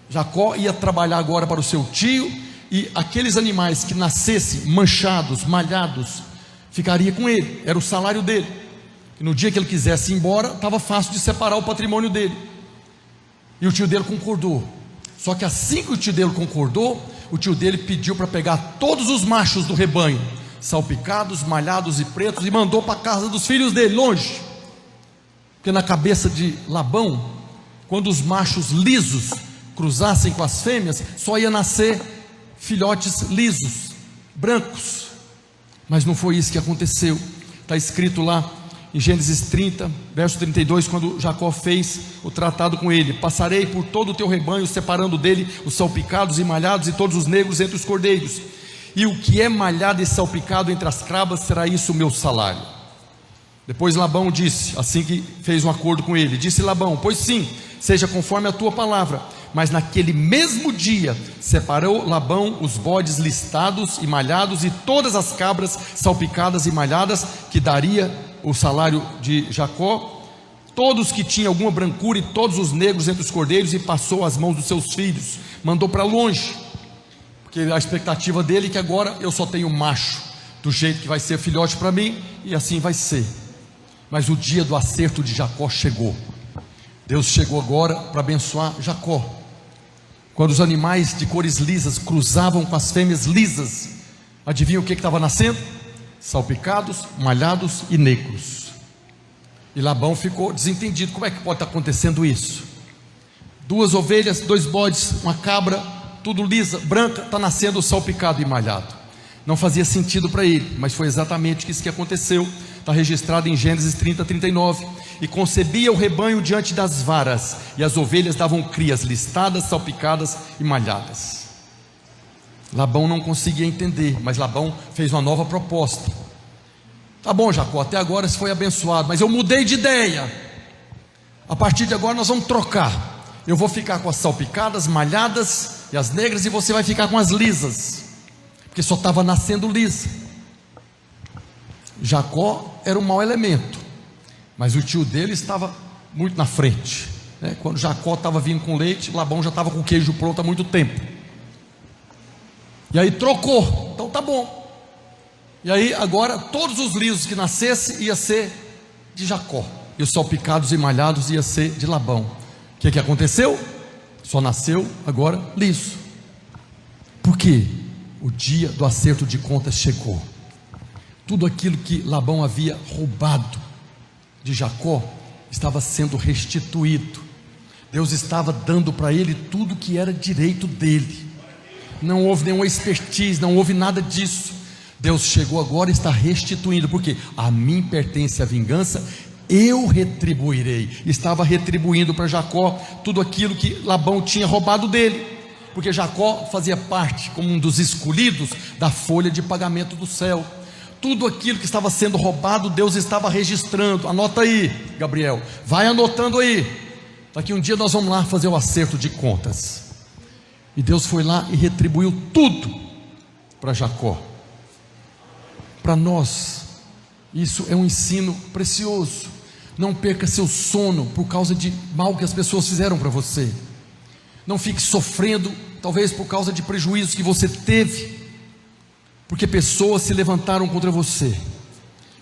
[SPEAKER 1] Jacó ia trabalhar agora para o seu tio, e aqueles animais que nascessem manchados, malhados, ficaria com ele, era o salário dele. E no dia que ele quisesse ir embora, estava fácil de separar o patrimônio dele. E o tio dele concordou. Só que assim que o tio dele concordou, o tio dele pediu para pegar todos os machos do rebanho, salpicados, malhados e pretos, e mandou para a casa dos filhos dele, longe. Porque na cabeça de Labão, quando os machos lisos cruzassem com as fêmeas, só ia nascer filhotes lisos, brancos. Mas não foi isso que aconteceu. Está escrito lá em Gênesis 30, verso 32, quando Jacó fez o tratado com ele: passarei por todo o teu rebanho, separando dele os salpicados e malhados e todos os negros entre os cordeiros, e o que é malhado e salpicado entre as cravas, será isso o meu salário. Depois Labão disse, assim que fez um acordo com ele, disse Labão: pois sim, seja conforme a tua palavra. Mas naquele mesmo dia separou Labão os bodes listados e malhados e todas as cabras salpicadas e malhadas, que daria o salário de Jacó, todos que tinham alguma brancura e todos os negros entre os cordeiros, e passou as mãos dos seus filhos, mandou para longe, porque a expectativa dele é que agora eu só tenho macho, do jeito que vai ser filhote para mim, e assim vai ser. Mas o dia do acerto de Jacó chegou. Deus chegou agora para abençoar Jacó. Quando os animais de cores lisas cruzavam com as fêmeas lisas, adivinha o que estava nascendo? Salpicados, malhados e negros. E Labão ficou desentendido: como é que pode estar acontecendo isso? 2 ovelhas, 2 bodes, uma cabra, tudo lisa, branca, está nascendo salpicado e malhado. Não fazia sentido para ele, mas foi exatamente isso que aconteceu. Está registrado em Gênesis 30, 39. E concebia o rebanho diante das varas, e as ovelhas davam crias listadas, salpicadas e malhadas. Labão não conseguia entender, mas Labão fez uma nova proposta. Tá bom, Jacó, até agora você foi abençoado, mas eu mudei de ideia. A partir de agora nós vamos trocar. Eu vou ficar com as salpicadas, malhadas e as negras, e você vai ficar com as lisas, porque só estava nascendo lisa. Jacó era um mau elemento, mas o tio dele estava muito na frente, né? Quando Jacó estava vindo com leite, Labão já estava com o queijo pronto há muito tempo. E aí trocou. Então tá bom. E aí agora todos os lisos que nascessem ia ser de Jacó, e os salpicados e malhados ia ser de Labão. O que aconteceu? Só nasceu agora liso. Por quê? O dia do acerto de contas chegou. Tudo aquilo que Labão havia roubado de Jacó estava sendo restituído. Deus estava dando para ele tudo que era direito dele. Não houve nenhuma expertise, não houve nada disso. Deus chegou agora e está restituindo, porque a mim pertence a vingança, eu retribuirei. Estava retribuindo para Jacó tudo aquilo que Labão tinha roubado dele, porque Jacó fazia parte, como um dos escolhidos, da folha de pagamento do céu. Tudo aquilo que estava sendo roubado, Deus estava registrando. Anota aí, Gabriel, vai anotando aí. Daqui um dia nós vamos lá fazer o acerto de contas. E Deus foi lá e retribuiu tudo para Jacó. Para nós, isso é um ensino precioso. Não perca seu sono por causa de mal que as pessoas fizeram para você. Não fique sofrendo, talvez por causa de prejuízos que você teve, porque pessoas se levantaram contra você.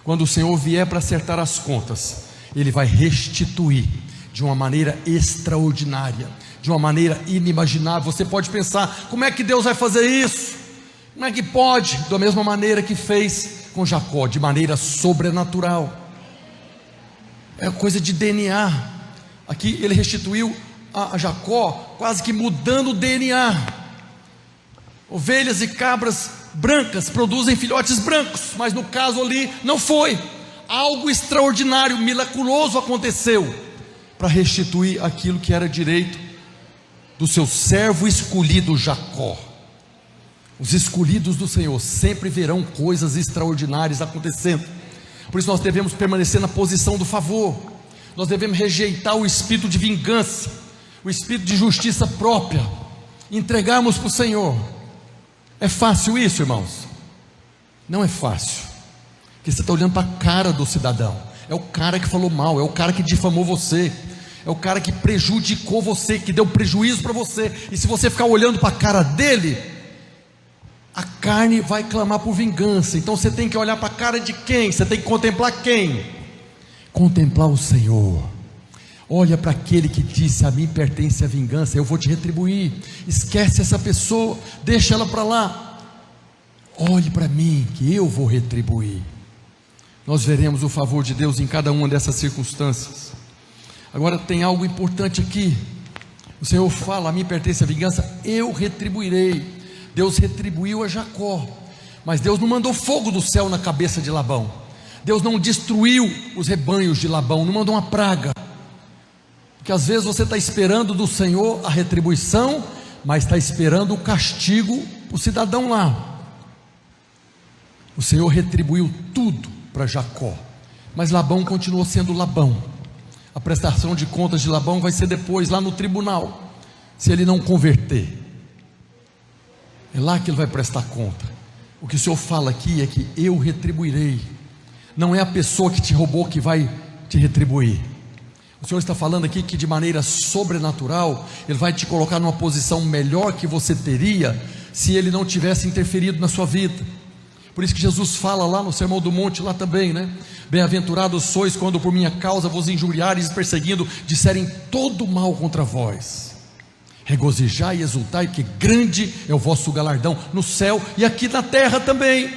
[SPEAKER 1] Quando o Senhor vier para acertar as contas, Ele vai restituir de uma maneira extraordinária, de uma maneira inimaginável. Você pode pensar: como é que Deus vai fazer isso? Como é que pode? Da mesma maneira que fez com Jacó, de maneira sobrenatural. É coisa de DNA. Aqui Ele restituiu a Jacó, quase que mudando o DNA. Ovelhas e cabras brancas produzem filhotes brancos, mas no caso ali não foi. Algo extraordinário, miraculoso aconteceu para restituir aquilo que era direito do seu servo escolhido Jacó. Os escolhidos do Senhor sempre verão coisas extraordinárias acontecendo. Por isso nós devemos permanecer na posição do favor. Nós devemos rejeitar o espírito de vingança, o espírito de justiça própria, entregarmos para o Senhor. É fácil isso, irmãos? Não é fácil, porque você está olhando para a cara do cidadão. É o cara que falou mal, é o cara que difamou você, é o cara que prejudicou você, que deu prejuízo para você. E se você ficar olhando para a cara dele, a carne vai clamar por vingança. Então você tem que olhar para a cara de quem? Você tem que contemplar quem? Contemplar o Senhor. Olha para aquele que disse: a mim pertence a vingança, eu vou te retribuir. Esquece essa pessoa, deixa ela para lá. Olhe para mim, que eu vou retribuir. Nós veremos o favor de Deus em cada uma dessas circunstâncias. Agora tem algo importante aqui. O Senhor fala: a mim pertence a vingança, eu retribuirei. Deus retribuiu a Jacó, mas Deus não mandou fogo do céu na cabeça de Labão. Deus não destruiu os rebanhos de Labão, não mandou uma praga. Porque às vezes você está esperando do Senhor a retribuição, mas está esperando o castigo para o cidadão lá. O Senhor retribuiu tudo para Jacó, mas Labão continuou sendo Labão. A prestação de contas de Labão vai ser depois, lá no tribunal, se ele não converter. É lá que ele vai prestar conta. O que o Senhor fala aqui é que eu retribuirei. Não é a pessoa que te roubou que vai te retribuir. O Senhor está falando aqui que de maneira sobrenatural Ele vai te colocar numa posição melhor que você teria se Ele não tivesse interferido na sua vida. Por isso que Jesus fala lá no Sermão do Monte, lá também, né? Bem-aventurados sois quando por minha causa vos injuriares e perseguindo, disserem todo mal contra vós. Regozijai e exultai, porque grande é o vosso galardão no céu e aqui na terra também.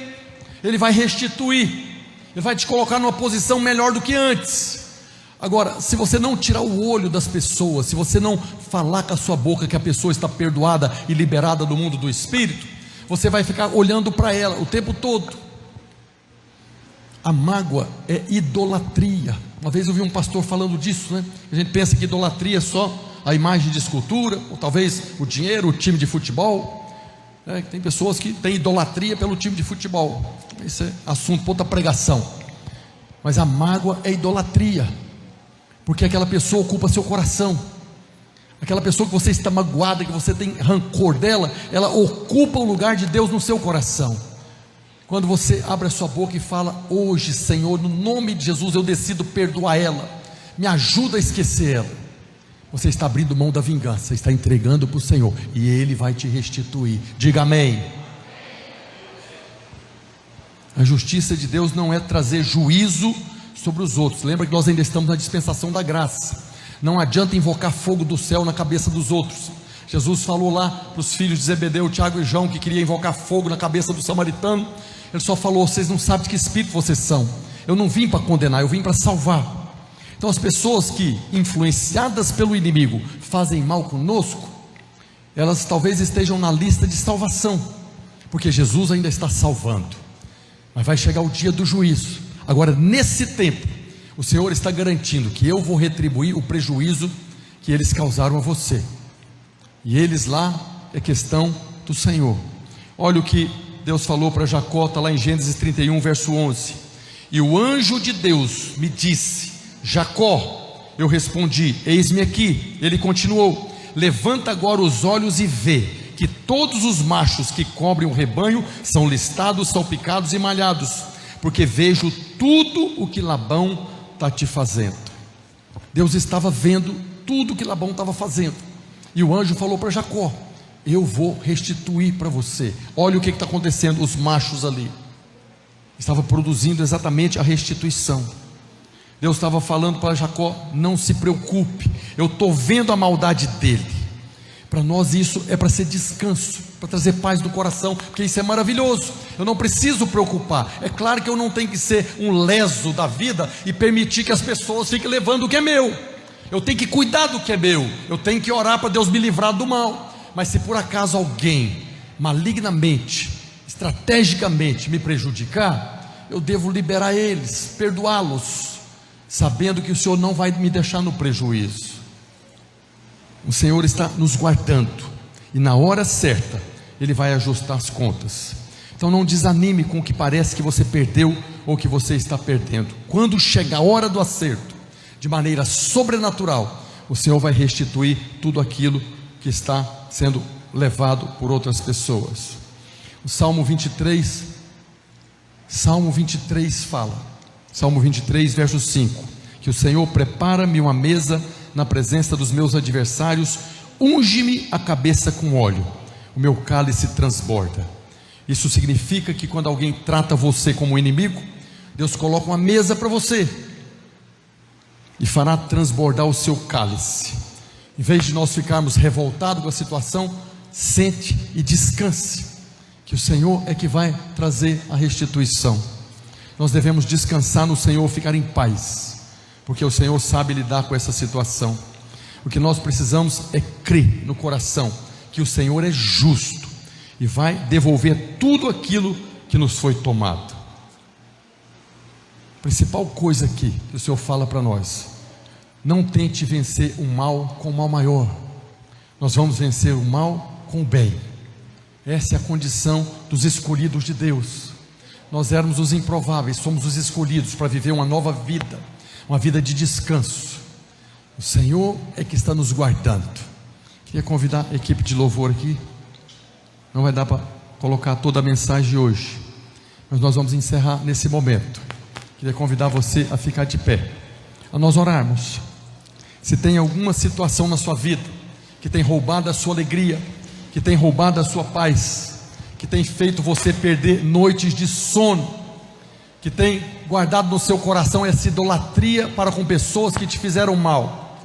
[SPEAKER 1] Ele vai restituir, Ele vai te colocar numa posição melhor do que antes. Agora, se você não tirar o olho das pessoas, se você não falar com a sua boca que a pessoa está perdoada e liberada do mundo do Espírito, você vai ficar olhando para ela o tempo todo. A mágoa é idolatria. Uma vez eu vi um pastor falando disso, né? A gente pensa que idolatria é só a imagem de escultura, ou talvez o dinheiro, o time de futebol. Tem pessoas que têm idolatria pelo time de futebol. Esse é assunto para outra pregação. Mas a mágoa é idolatria, porque aquela pessoa ocupa seu coração. Aquela pessoa que você está magoada, que você tem rancor dela, ela ocupa o lugar de Deus no seu coração. Quando você abre a sua boca e fala: hoje, Senhor, no nome de Jesus eu decido perdoar ela, me ajuda a esquecer ela, você está abrindo mão da vingança, está entregando para o Senhor, e Ele vai te restituir. Diga amém. A justiça de Deus não é trazer juízo sobre os outros. Lembra que nós ainda estamos na dispensação da graça. Não adianta invocar fogo do céu na cabeça dos outros. Jesus falou lá para os filhos de Zebedeu, Tiago e João, que queria invocar fogo na cabeça do samaritano. Ele só falou: vocês não sabem de que espírito vocês são. Eu não vim para condenar, eu vim para salvar. Então as pessoas que, influenciadas pelo inimigo, fazem mal conosco, elas talvez estejam na lista de salvação, porque Jesus ainda está salvando. Mas vai chegar o dia do juízo. Agora, nesse tempo, o Senhor está garantindo que eu vou retribuir o prejuízo que eles causaram a você. E eles lá é questão do Senhor. Olha o que Deus falou para Jacó, está lá em Gênesis 31, verso 11. E o anjo de Deus me disse: Jacó. Eu respondi: eis-me aqui. Ele continuou: levanta agora os olhos e vê que todos os machos que cobrem o rebanho são listados, salpicados e malhados, porque vejo tudo o que Labão está te fazendo. Deus estava vendo tudo o que Labão estava fazendo, e o anjo falou para Jacó: eu vou restituir para você. Olha o que está acontecendo. Os machos ali estavam produzindo exatamente a restituição. Deus estava falando para Jacó: não se preocupe, eu estou vendo a maldade dele. Para nós isso é para ser descanso, para trazer paz no coração, porque isso é maravilhoso. Eu não preciso preocupar. É claro que eu não tenho que ser um leso da vida e permitir que as pessoas fiquem levando o que é meu. Eu tenho que cuidar do que é meu. Eu tenho que orar para Deus me livrar do mal. Mas se por acaso alguém malignamente, estrategicamente me prejudicar, eu devo liberar eles, perdoá-los, sabendo que o Senhor não vai me deixar no prejuízo. O Senhor está nos guardando, e na hora certa Ele vai ajustar as contas. Então não desanime com o que parece que você perdeu ou que você está perdendo. Quando chega a hora do acerto, de maneira sobrenatural, o Senhor vai restituir tudo aquilo que está sendo levado por outras pessoas. O Salmo 23 fala, Salmo 23 verso 5, que o Senhor prepara-me uma mesa na presença dos meus adversários, unge-me a cabeça com óleo, o meu cálice transborda. Isso significa que quando alguém trata você como inimigo, Deus coloca uma mesa para você e fará transbordar o seu cálice. Em vez de nós ficarmos revoltados com a situação, sente e descanse, que o Senhor é que vai trazer a restituição. Nós devemos descansar no Senhor, ficar em paz, porque o Senhor sabe lidar com essa situação. O que nós precisamos é crer no coração que o Senhor é justo e vai devolver tudo aquilo que nos foi tomado. A principal coisa aqui que o Senhor fala para nós: não tente vencer o mal com o mal maior. Nós vamos vencer o mal com o bem. Essa é a condição dos escolhidos de Deus. Nós éramos os improváveis, somos os escolhidos para viver uma nova vida, uma vida de descanso. O Senhor é que está nos guardando. Queria convidar a equipe de louvor aqui. Não vai dar para colocar toda a mensagem de hoje, mas nós vamos encerrar nesse momento. Queria convidar você a ficar de pé, a nós orarmos. Se tem alguma situação na sua vida que tem roubado a sua alegria, que tem roubado a sua paz, que tem feito você perder noites de sono, que tem guardado no seu coração essa idolatria para com pessoas que te fizeram mal.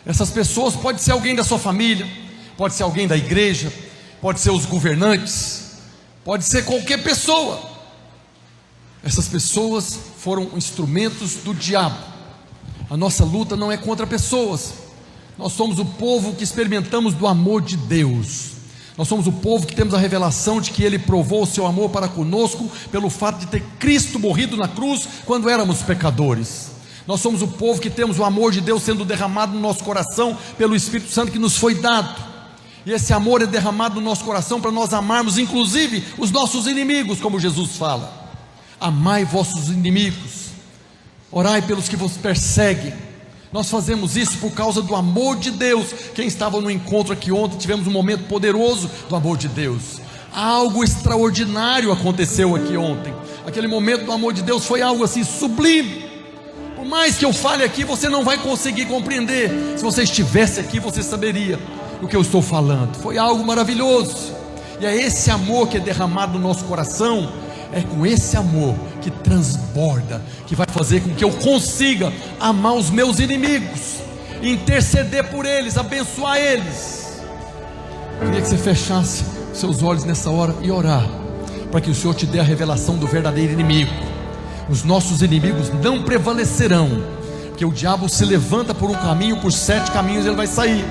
[SPEAKER 1] Essas pessoas pode ser alguém da sua família, pode ser alguém da igreja, pode ser os governantes, pode ser qualquer pessoa. Essas pessoas foram instrumentos do diabo. A nossa luta não é contra pessoas. Nós somos o povo que experimentamos do amor de Deus. Nós somos o povo que temos a revelação de que Ele provou o seu amor para conosco pelo fato de ter Cristo morrido na cruz quando éramos pecadores. Nós somos o povo que temos o amor de Deus sendo derramado no nosso coração pelo Espírito Santo que nos foi dado. E esse amor é derramado no nosso coração para nós amarmos inclusive os nossos inimigos, como Jesus fala. Amai vossos inimigos, orai pelos que vos perseguem. Nós fazemos isso por causa do amor de Deus. Quem estava no encontro aqui ontem, tivemos um momento poderoso do amor de Deus. Algo extraordinário aconteceu aqui ontem. Aquele momento do amor de Deus foi algo assim sublime. Por mais que eu fale aqui, você não vai conseguir compreender. Se você estivesse aqui, você saberia o que eu estou falando. Foi algo maravilhoso. E é esse amor que é derramado no nosso coração. É com esse amor que transborda, que vai fazer com que eu consiga amar os meus inimigos, interceder por eles, abençoar eles. Eu queria que você fechasse seus olhos nessa hora e orar, para que o Senhor te dê a revelação do verdadeiro inimigo. Os nossos inimigos não prevalecerão, porque o diabo se levanta por um caminho, por 7 caminhos ele vai sair.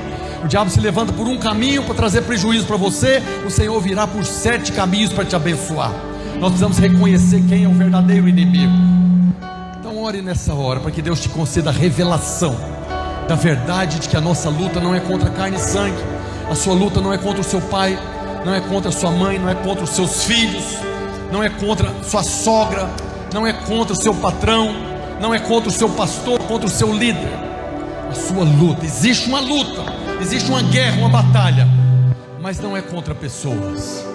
[SPEAKER 1] O diabo se levanta por um caminho para trazer prejuízo para você, o Senhor virá por 7 caminhos para te abençoar. Nós precisamos reconhecer quem é o verdadeiro inimigo. Então ore nessa hora para que Deus te conceda a revelação da verdade de que a nossa luta não é contra carne e sangue. A sua luta não é contra o seu pai, não é contra a sua mãe, não é contra os seus filhos, não é contra sua sogra, não é contra o seu patrão, não é contra o seu pastor, contra o seu líder. A sua luta, existe uma luta, existe uma guerra, uma batalha, mas não é contra pessoas.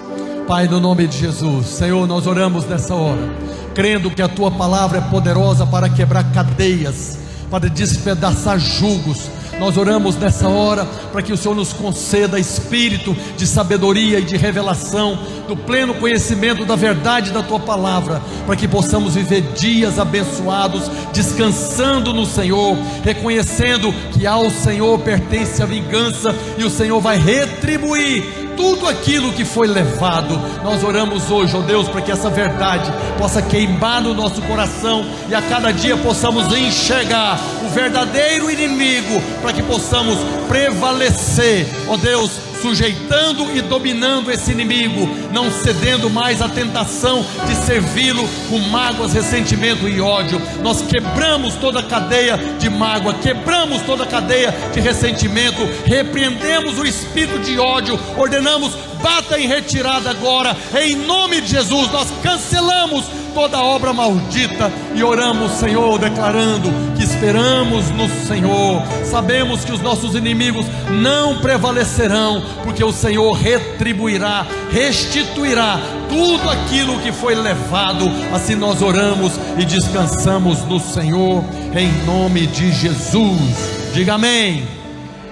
[SPEAKER 1] Pai, no nome de Jesus, Senhor, nós oramos nessa hora, crendo que a Tua palavra é poderosa para quebrar cadeias, para despedaçar jugos. Nós oramos nessa hora para que o Senhor nos conceda espírito de sabedoria e de revelação, do pleno conhecimento da verdade da Tua palavra, para que possamos viver dias abençoados, descansando no Senhor, reconhecendo que ao Senhor pertence a vingança e o Senhor vai retribuir tudo aquilo que foi levado. Nós oramos hoje, ó Deus, para que essa verdade possa queimar no nosso coração e a cada dia possamos enxergar o verdadeiro inimigo, para que possamos prevalecer, ó Deus, sujeitando e dominando esse inimigo, não cedendo mais à tentação de servi-lo com mágoas, ressentimento e ódio. Nós quebramos toda a cadeia de mágoa, quebramos toda a cadeia de ressentimento, repreendemos o espírito de ódio, ordenamos, bata em retirada agora, em nome de Jesus. Nós cancelamos toda obra maldita e oramos, Senhor, declarando que esperamos no Senhor. Sabemos que os nossos inimigos não prevalecerão, porque o Senhor retribuirá, restituirá tudo aquilo que foi levado. Assim nós oramos e descansamos no Senhor, em nome de Jesus. Diga amém.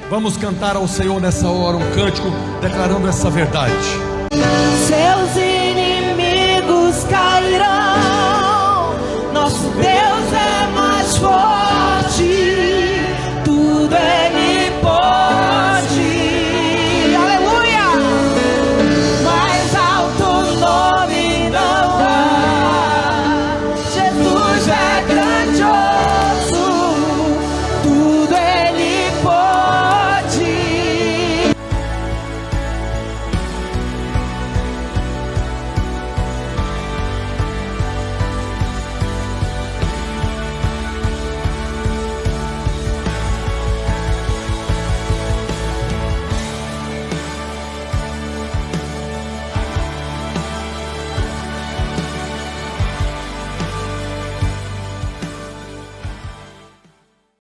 [SPEAKER 1] Vamos cantar ao Senhor nessa hora um cântico declarando essa verdade.
[SPEAKER 2] Seus inimigos cairão, nosso Deus